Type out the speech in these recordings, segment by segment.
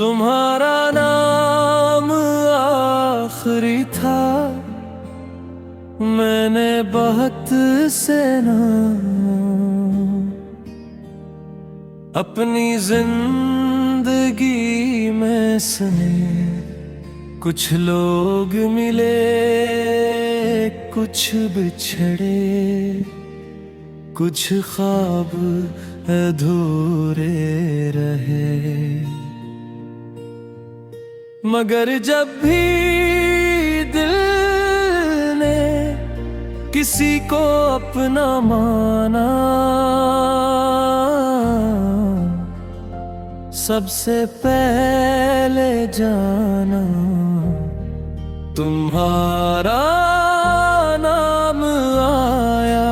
तुम्हारा नाम आखिरी था, मैंने बहुत से नाम अपनी जिंदगी में सुने। कुछ लोग मिले, कुछ बिछड़े, कुछ ख्वाब अधूरे रहे। मगर जब भी दिल ने किसी को अपना माना, सबसे पहले जाना तुम्हारा नाम आया।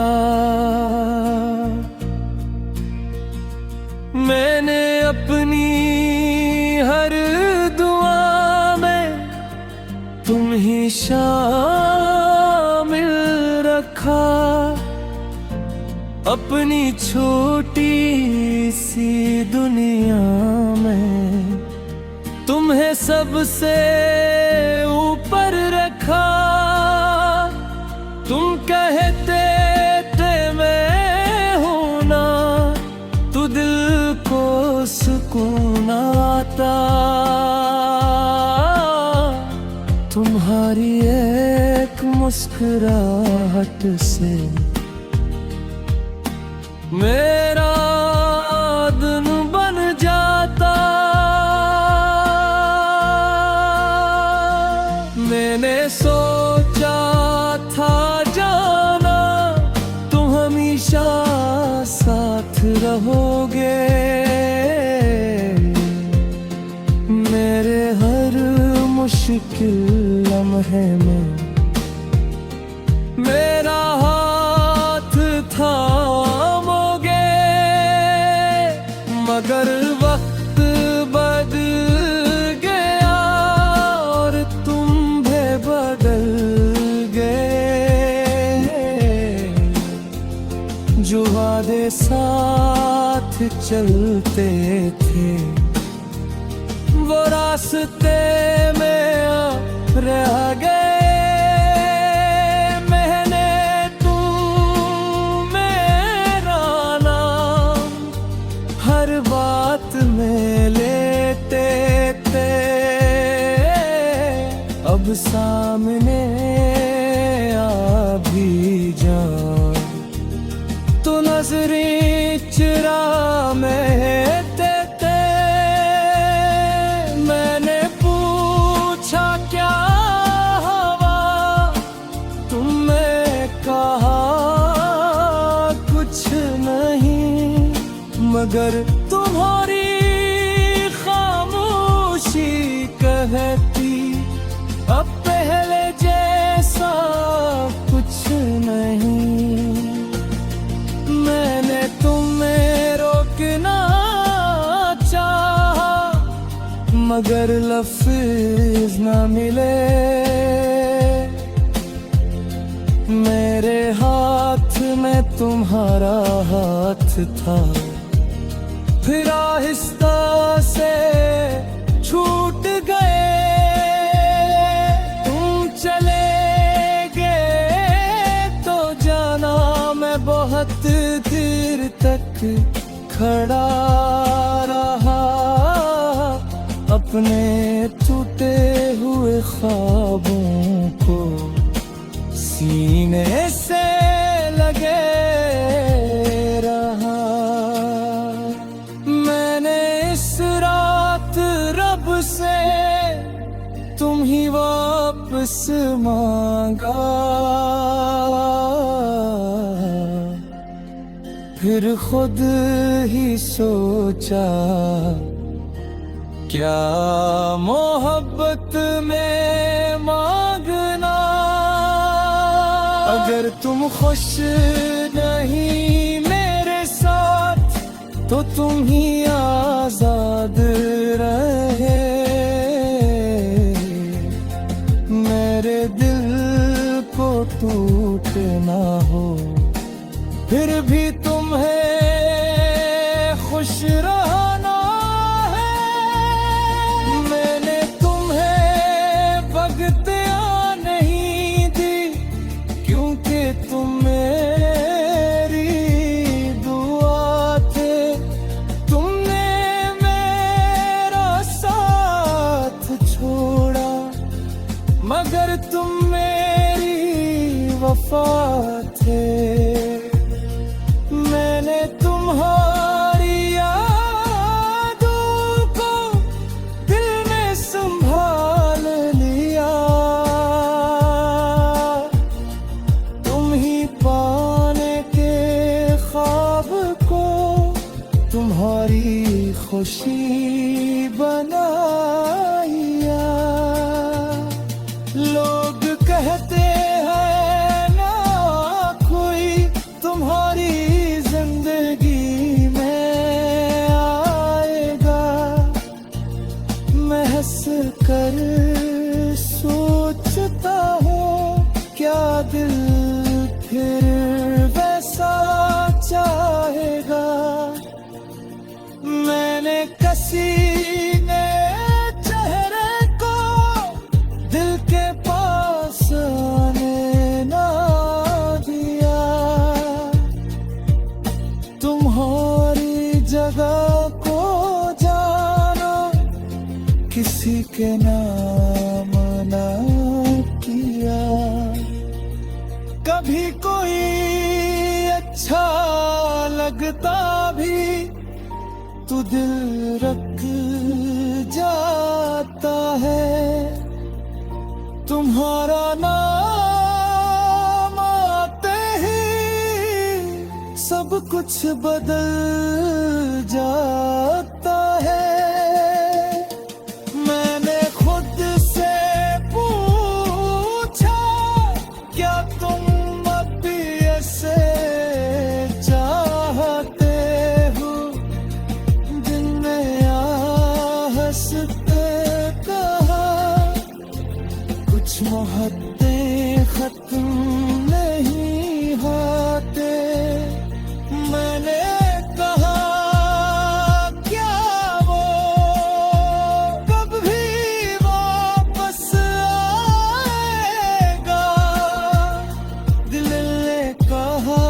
मैंने अपनी हर दुआ में तुम ही शामिल रखा। अपनी छोटी सी दुनिया में तुम्हें सबसे ऊपर रखा। तुम कहते थे मैं हूं ना, तो दिल को सुकून आता। तुम्हारी एक मुस्कुराहट से मेरा दिन बन जाता। मैंने सोचा था जाना तुम हमेशा साथ रहोगे। मेरे हर मुश्किल लम्हे में मेरा हाथ थामोगे। मगर वक्त बदल गया और तुम भी बदल गए। जो वादे साथ चलते थे वो रास्ते में रह गए। बात में लेते थे, अब सामने आ भी जाओ तो नजरें चुरा महते थे। मैंने पूछा क्या हवा, तुमने कहा कुछ नहीं। मगर तुम्हारी खामोशी कहती अब पहले जैसा कुछ नहीं। मैंने तुम्हें रोकना चाहा मगर लफ्ज़ न मिले। मेरे हाथ में तुम्हारा हाथ था, फिर आहिस्ता से छूट गए। तुम चले गए तो जाना मैं बहुत देर तक खड़ा रहा। अपने टूटे हुए ख्वाबों को सीने से लगे रहा। से तुम ही वापस मांगा, फिर खुद ही सोचा क्या मोहब्बत में मांगना। अगर तुम खुश नहीं मेरे साथ तो तुम ही आजाद रहे। मेरे दिल को टूटना हो फिर भी तुम्हें खुश रहना है। मगर तुम मेरी वफा थे। मैंने तुम्हारी यादों को दिल में संभाल लिया। तुम ही पाने के ख्वाब को तुम्हारी खुशी बनाया। लोग कहते हैं ना कोई तुम्हारी जिंदगी में आएगा। मैं हंस कर सोचता हूँ क्या दिल फिर वैसा चाहेगा। मैंने कसी ने चेहरे को दिल के पास आने ना दिया। तुम्हारी जगह को जानो किसी के नाम ना किया। कभी कोई अच्छा लगता भी तू दिल रख जाता है। तुम्हारा नाम आते ही सब कुछ बदल जाता है। मैंने खुद से पूछा क्या तुम अब भी ऐसे चाहते हो। दिन में हंसते कहा कुछ मोहब्बतें खत्म नहीं होते। मैंने कहा क्या वो कब भी वापस आएगा। दिल ने कहा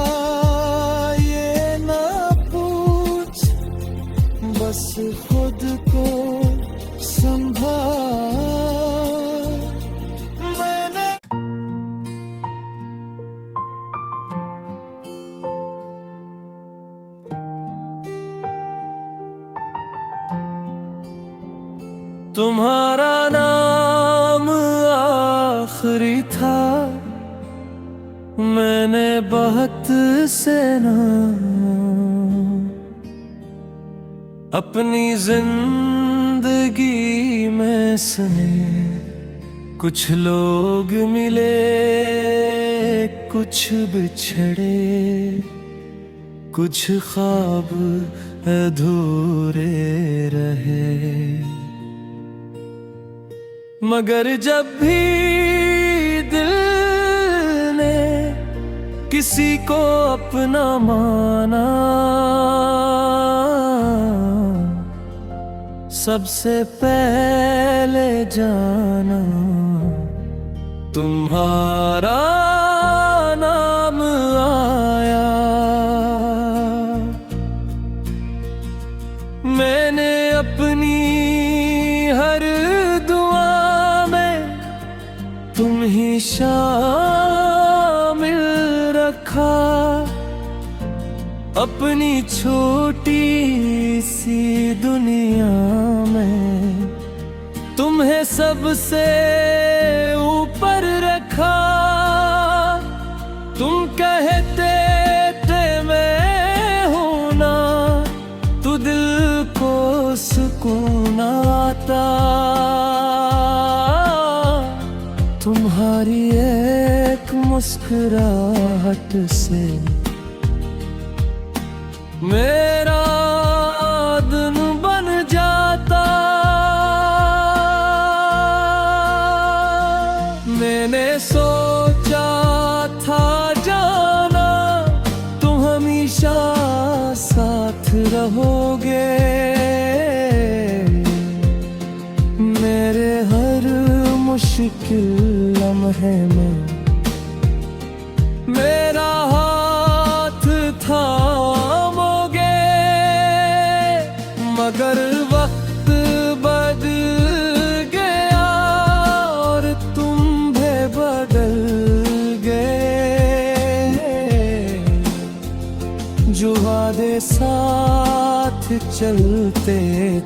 ये ना पूछ बस खुद को संभाल। मैंने तुम्हारा नाम आखिरी था। मैंने बहुत से नाम अपनी जिंदगी में सुने। कुछ लोग मिले कुछ बिछड़े, कुछ ख्वाब अधूरे रहे। मगर जब भी दिल ने किसी को अपना माना, सबसे पहले जाना तुम्हारा नाम आया। मैंने अपनी हर दुआ में तुम ही शामिल रखा। अपनी छोटी सी दुनिया में तुम्हें सबसे ऊपर रखा। तुम कहते थे मैं हूं ना तो दिल को सुकून आता। तुम्हारी एक मुस्कुराहट से मेरा दिन बन जाता। मैंने सोचा था जाना तुम हमेशा साथ रहोगे। मेरे हर मुश्किल लम्हे में मेरा हाथ थामोगे। मगर वक्त बदल गया और तुम साथ चलते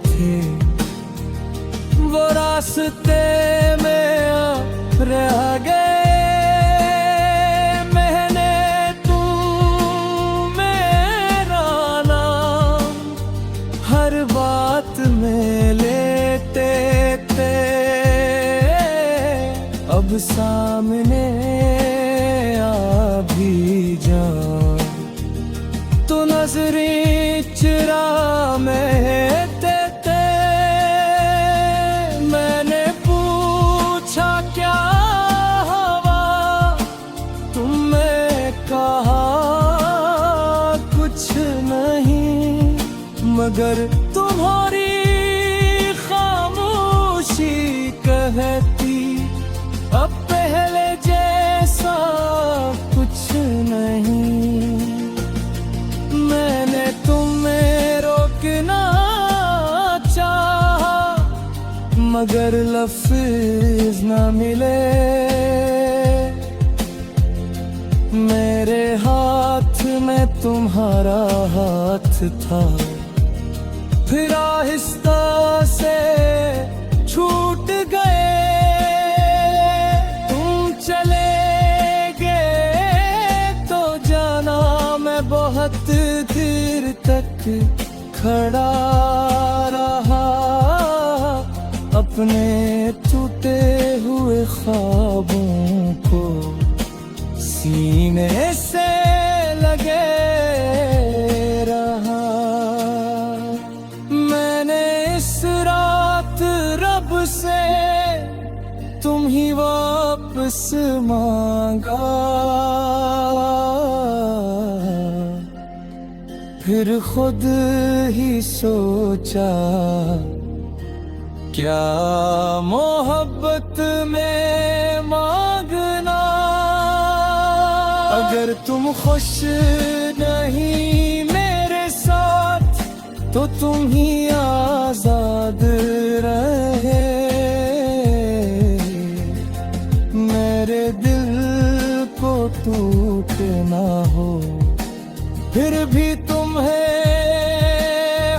थे, वो रास्ते में अब रह गए। मैंने तू मेरा नाम हर बात में लेते थे, अब सामने आ भी जाऊं तो नजरें चुरा में देते। मैंने पूछा क्या हवा, तुमने कहा कुछ नहीं, मगर तुम्हारी खामोशी कहती अब पहले जैसा कुछ नहीं। मैंने तुम्हें रोकना चाहा, मगर लफ्ज़ न मिले। मेरे हाथ में तुम्हारा हाथ था, फिर आहिस्ता से छूट गए। तुम चले गए तो जाना मैं बहुत देर तक खड़ा रहा, अपने टूटे हुए ख्वाबों को सीने से लगे रहा। मैंने इस रात रब से तुम ही वापस मांगा, फिर खुद ही सोचा क्या मोहब्बत में मांगना। अगर तुम खुश नहीं मेरे साथ तो तुम ही आजाद रहे। मेरे दिल को टूटना हो फिर भी तुम्हें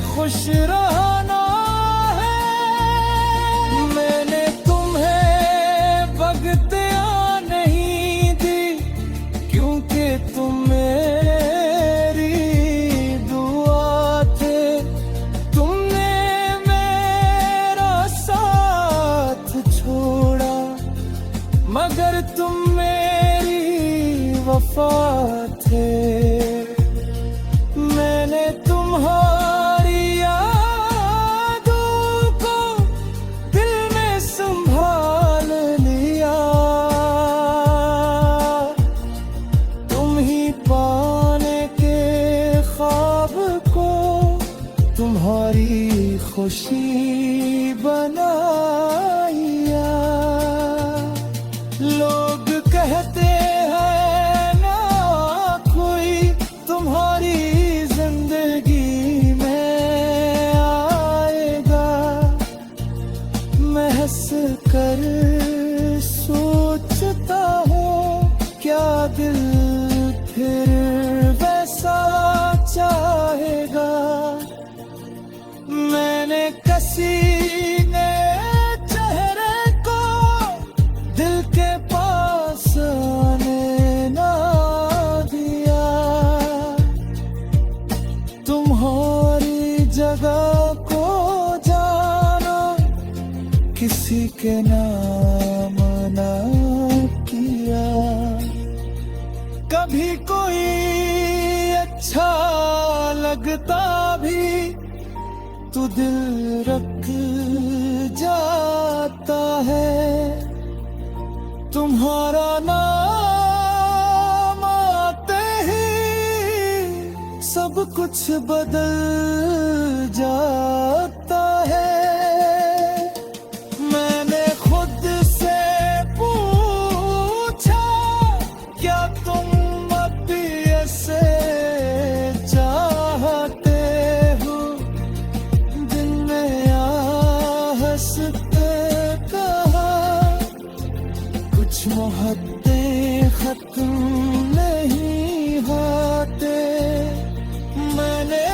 खुश रहना है। मैंने तुम्हें बगतियाँ नहीं दी, क्योंकि तुम मेरी दुआ थे। तुमने मेरा साथ छोड़ा, मगर तुम मेरी वफा थे। मैंने तुम्हारी यादों को दिल में संभाल लिया, तुम ही पाने के ख्वाब को तुम्हारी खुशी बनाया। लोग कहते हैं ना कोई तुम्हारी कर सोचता हूँ क्या दिल फिर वैसा चाहेगा। मैंने किसी ने चेहरे को दिल के पास आने ना दिया, तुम्हारी जगह को किसी के नाम ना किया। कभी कोई अच्छा लगता भी तो दिल रख जाता है। तुम्हारा नाम आते ही सब कुछ बदल जाता है। मोहब्बतें खत्म नहीं होते। मैंने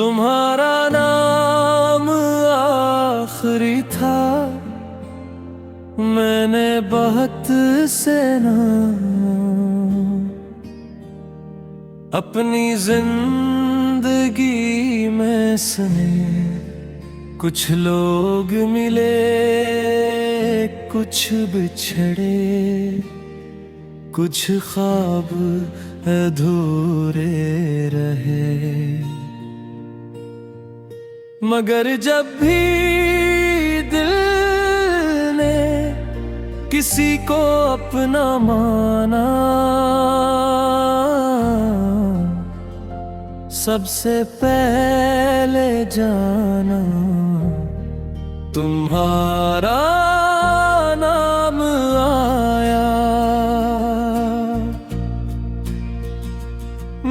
तुम्हारा नाम आखिरी था, मैंने बहुत से नाम अपनी जिंदगी में सुने। कुछ लोग मिले, कुछ बिछड़े, कुछ ख्वाब अधूरे रहे। मगर जब भी दिल ने किसी को अपना माना, सबसे पहले जाना तुम्हारा नाम आया।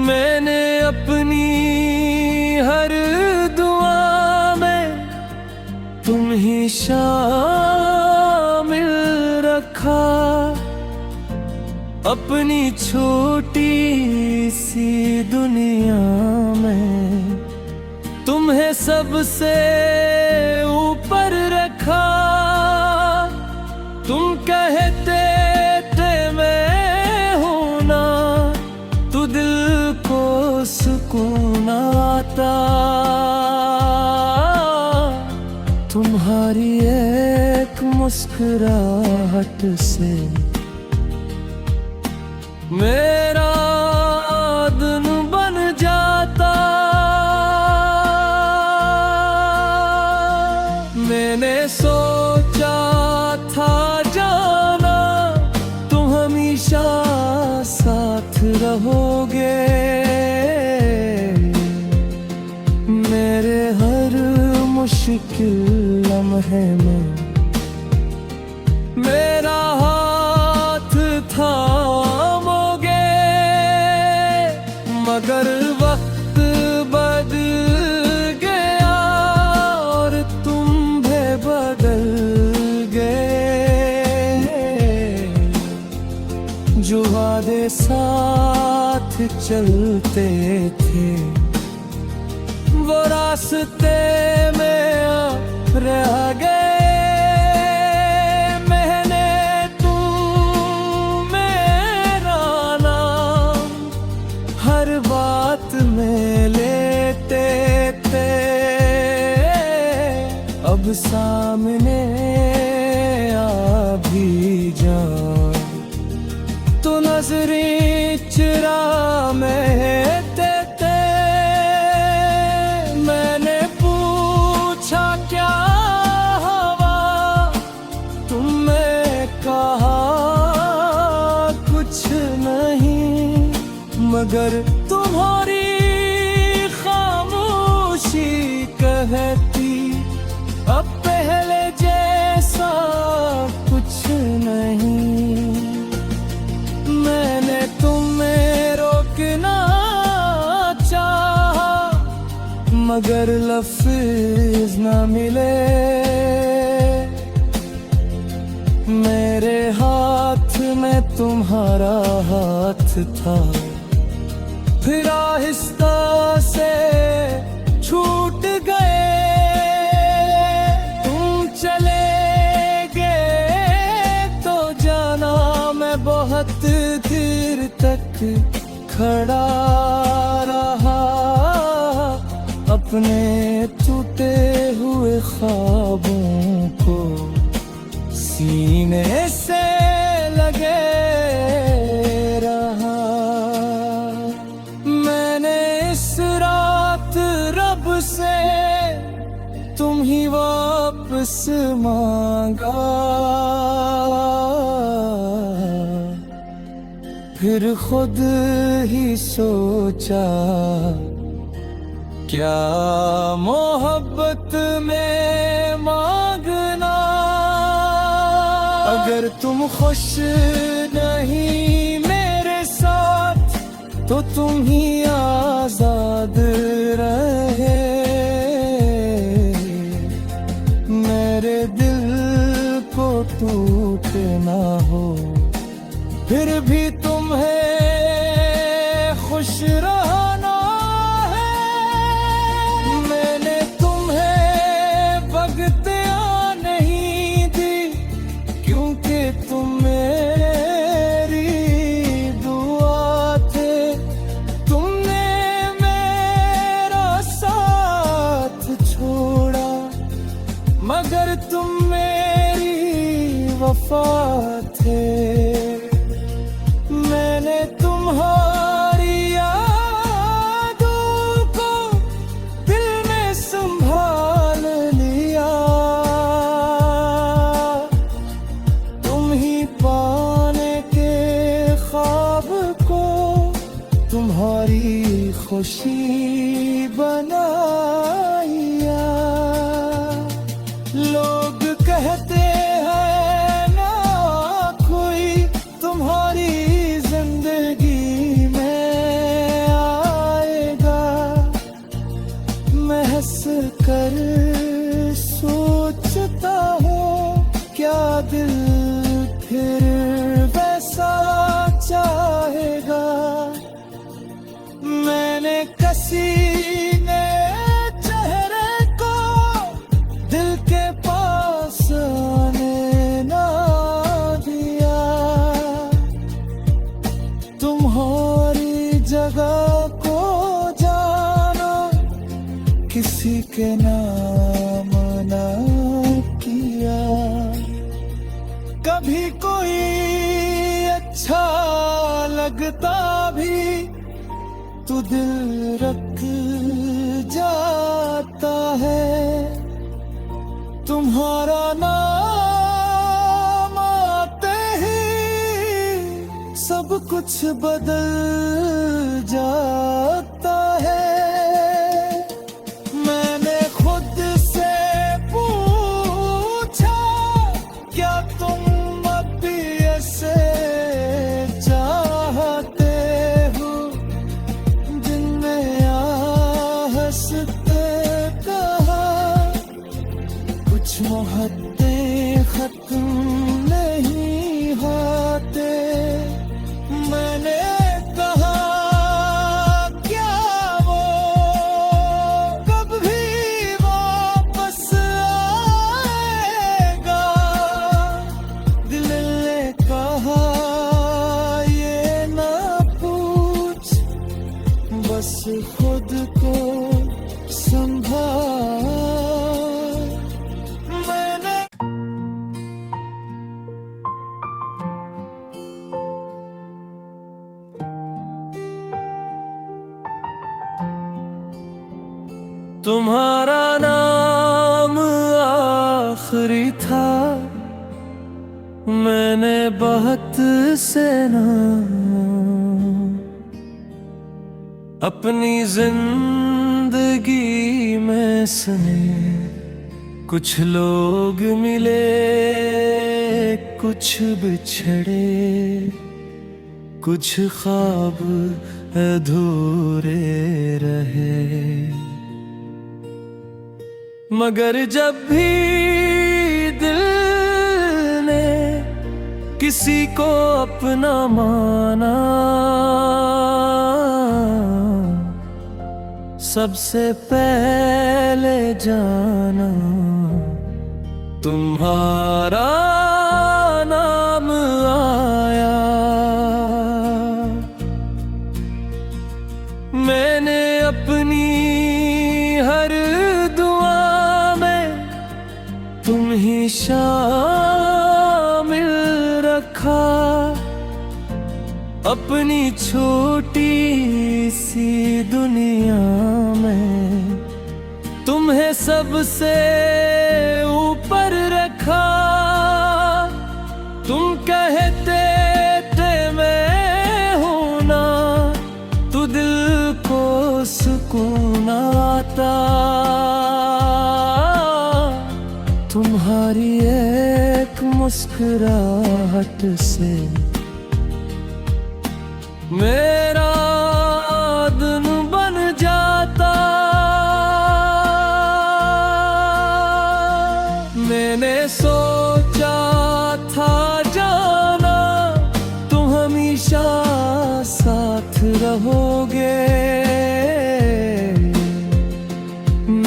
मैंने अपनी हर दुआ में तुम ही शामिल रखा। अपनी छोटी सी दुनिया में तुम्हें सबसे ऊपर रखा। तुम कहते थे मैं हूं ना, तो दिल को सुकून आता। तुम्हारी एक मुस्कुराहट से मेरा दिन बन जाता। मैंने सोचा था जाना तुम हमेशा साथ रहोगे। मेरे हर मुश्किल लम्हे में मेरा हाथ थामोगे। मगर वक्त बदल गया और तुम भी बदल गए। जो वादे साथ चलते थे वो रास्ते में रह गए। बात में लेते थे, अब सामने आ भी जाए तो नजरें चुरा महते थे। मैंने पूछा क्या हवा, तुमने कहा कुछ नहीं। मगर तुम्हारी खामोशी कहती अब पहले जैसा कुछ नहीं। मैंने तुम्हें रोकना चाहा मगर लफ्ज़ न मिले। मेरे हाथ में तुम्हारा हाथ था, फिर आहिस्ता से छूट गए। तुम चले गए तो जाना मैं बहुत देर तक खड़ा रहा। अपने टूटे हुए ख्वाबों को सीने से लगे रहा। से तुम ही वापस मांगा, फिर खुद ही सोचा क्या मोहब्बत में मांगना। अगर तुम खुश नहीं मेरे साथ तो तुम ही आजाद रहे। मेरे दिल को टूटना हो फिर भी तुम्हें खुश रहना है। मगर तुम मेरी वफा थे। मैंने तुम्हारी यादों को दिल में संभाल लिया। तुम ही पाने के ख्वाब को तुम्हारी खुशी बनाया। लोग कहते हैं ना कोई तुम्हारी जिंदगी में आएगा। मैं हंस कर सोचता हूँ क्या दिल फिर वैसा चाहेगा। मैंने कसीने चेहरे को दिल के पास आने ना दिया। तुम्हारी जगह को जाना किसी के नाम ना किया। कभी कोई अच्छा लगता भी तू दिल रख जाता है। तुम्हारा नाम आते ही सब कुछ बदल जाता है। मैंने खुद से पूछा क्या तुम अब भी ऐसे चाहते हो। हंसते कहा कुछ मोहब्बतें खत्म नहीं होते। मैंने कहा क्या वो कब भी वापस आएगा। दिल ने कहा ये ना पूछ बस खुद को संभाल। मैंने तुम्हारा नाम आखिरी था। मैंने बहुत से नाम अपनी जिंदगी में सुने। कुछ लोग मिले कुछ बिछड़े, कुछ ख्वाब अधूरे रहे। मगर जब भी दिल ने किसी को अपना माना, सबसे पहले जाना तुम्हारा नाम आया। मैंने अपनी हर दुआ में तुम ही शामिल रखा। अपनी छोटी सी दुनिया में तुम्हें सबसे ऊपर रखा। तुम कहते थे मैं हूं ना तो दिल को सुकून आता। तुम्हारी एक मुस्कुराहट से मेरा दिन बन जाता। मैंने सोचा था जाना तुम हमेशा साथ रहोगे।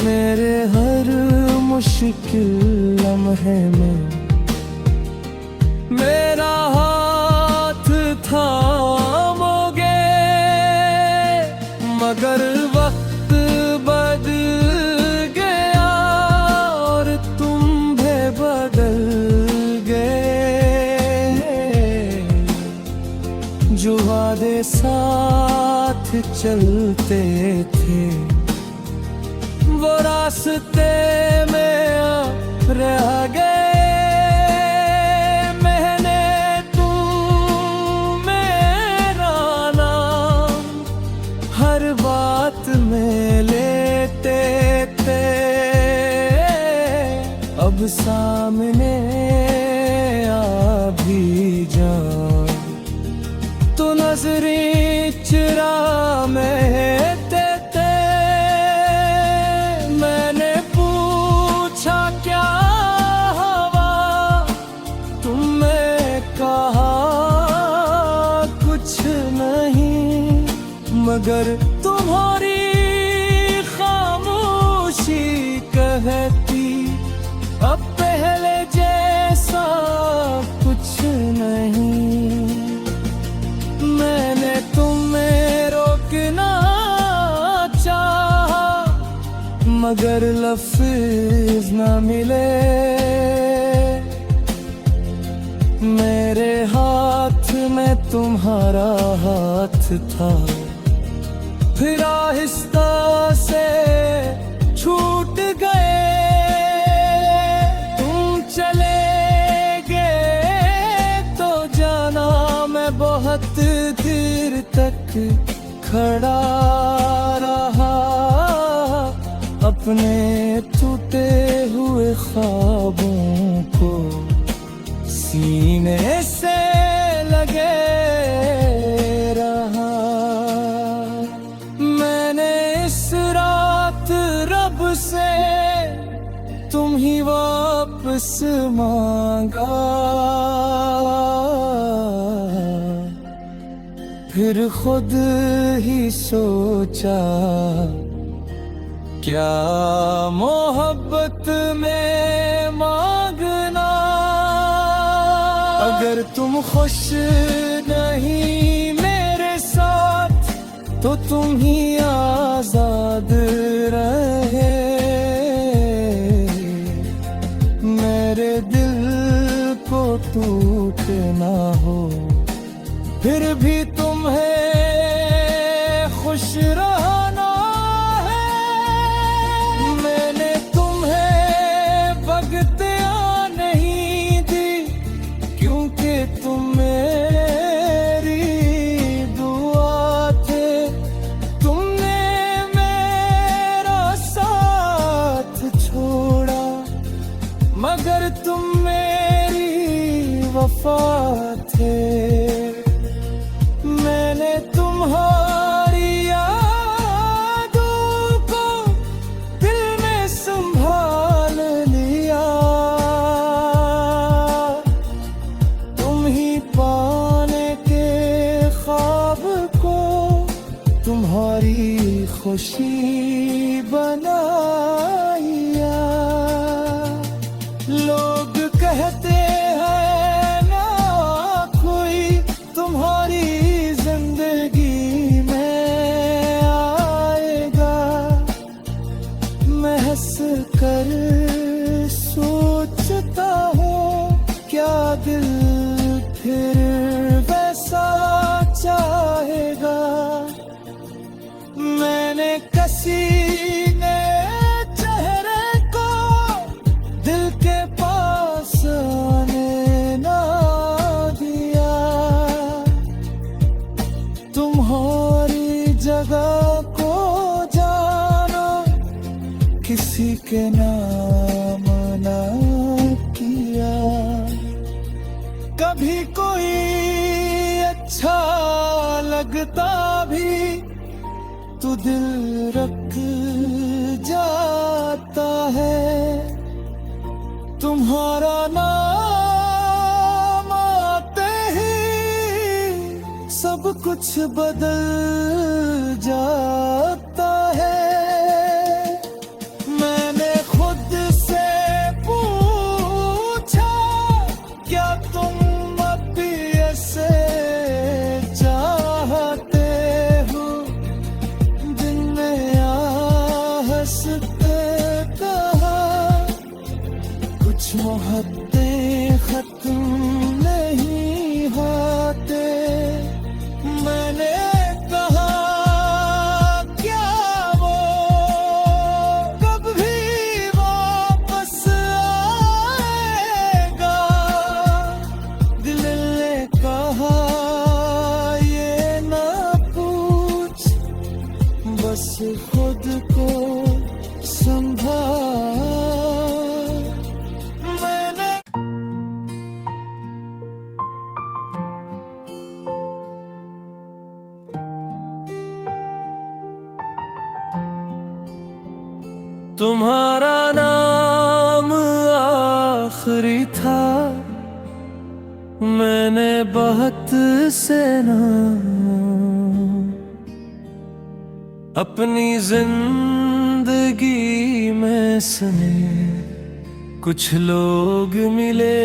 मेरे हर मुश्किल लम्हे में मेरा हाथ थामोगे। मगर वक्त बदल गया और तुम साथ चलते थे, वो रास्ते में अब रह गए। मैंने तू मेरा नाम हर बात में लेते थे, अब सामने आ भी जाऊं तो नजरें चुरा में देते। मैंने पूछा क्या हवा, तुमने कहा कुछ नहीं, मगर तुम्हारी खामोशी कहती अब पहले जैसा कुछ नहीं। मैंने तुम्हें रोकना चाहा, मगर लफ्ज़ न मिले। मेरे हाथ में तुम्हारा हाथ था, फिर आहिस्ता से छूट गए। तुम चले गए तो जाना मैं बहुत देर तक खड़ा रहा, अपने टूटे हुए ख्वाबों को सीने से लगे रहा। मैंने इस रात रब से तुम ही वापस मांगा, फिर खुद ही सोचा क्या मोहब्बत में मांगना। अगर तुम खुश नहीं मेरे साथ तो तुम ही आजाद रहे। मेरे दिल को टूटना हो फिर भी तुम्हें खुश रहना है। मैंने तुम्हें भगतियाँ नहीं दी, क्योंकि तुम मेरी दुआ थे। तुमने मेरा साथ छोड़ा, मगर तुम मेरी वफा थे। मैंने तुम्हारी यादों को दिल में संभाल लिया, तुम ही पाने के ख्वाब को तुम्हारी खुशी बनाया। लोग कहते हैं ना कोई तुम्हारी जिंदगी में आएगा, मैं हंस कर सोचता हूँ क्या दिल फिर वैसा चाहेगा। मैंने कसी ने चेहरे को दिल के पास आने ना दिया, तुम्हारी जगह को जाना किसी के नाम ना किया। कभी कोई अच्छा लगता भी तो दिल रख जाता है। तुम्हारा नाम आते ही सब कुछ बदल जाता है। मैंने खुद से पूछा क्या तुम अब भी ऐसे चाहते हो, दिन में हंसते कहा कुछ मोहब्बतें खत्म नहीं होते। मैंने तुम्हारा नाम आखिरी था, मैंने बहुत से नाम अपनी जिंदगी में सुने। कुछ लोग मिले,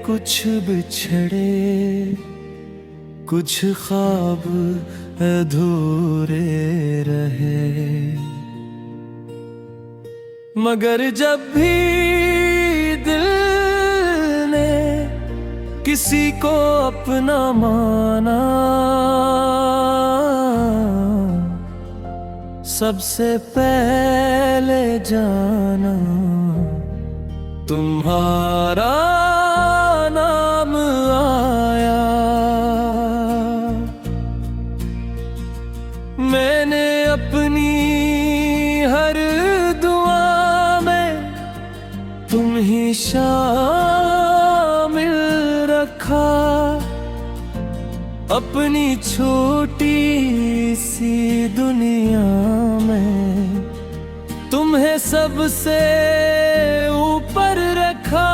कुछ बिछड़े, कुछ ख्वाब अधूरे रहे। मगर जब भी दिल ने किसी को अपना माना, सबसे पहले जाना तुम्हारा नाम आया। मैंने अपनी हर दुआ में तुम ही शामिल रखा। अपनी छोटी सी दुनिया में तुम्हें सबसे ऊपर रखा।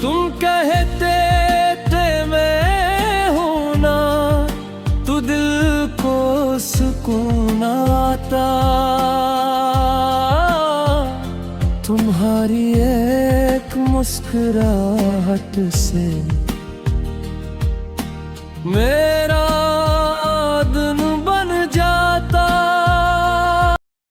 तुम कहते थे मैं हूं ना, तो दिल को सुकून आता। तुम्हारी एक मुस्कुराहट से मेरा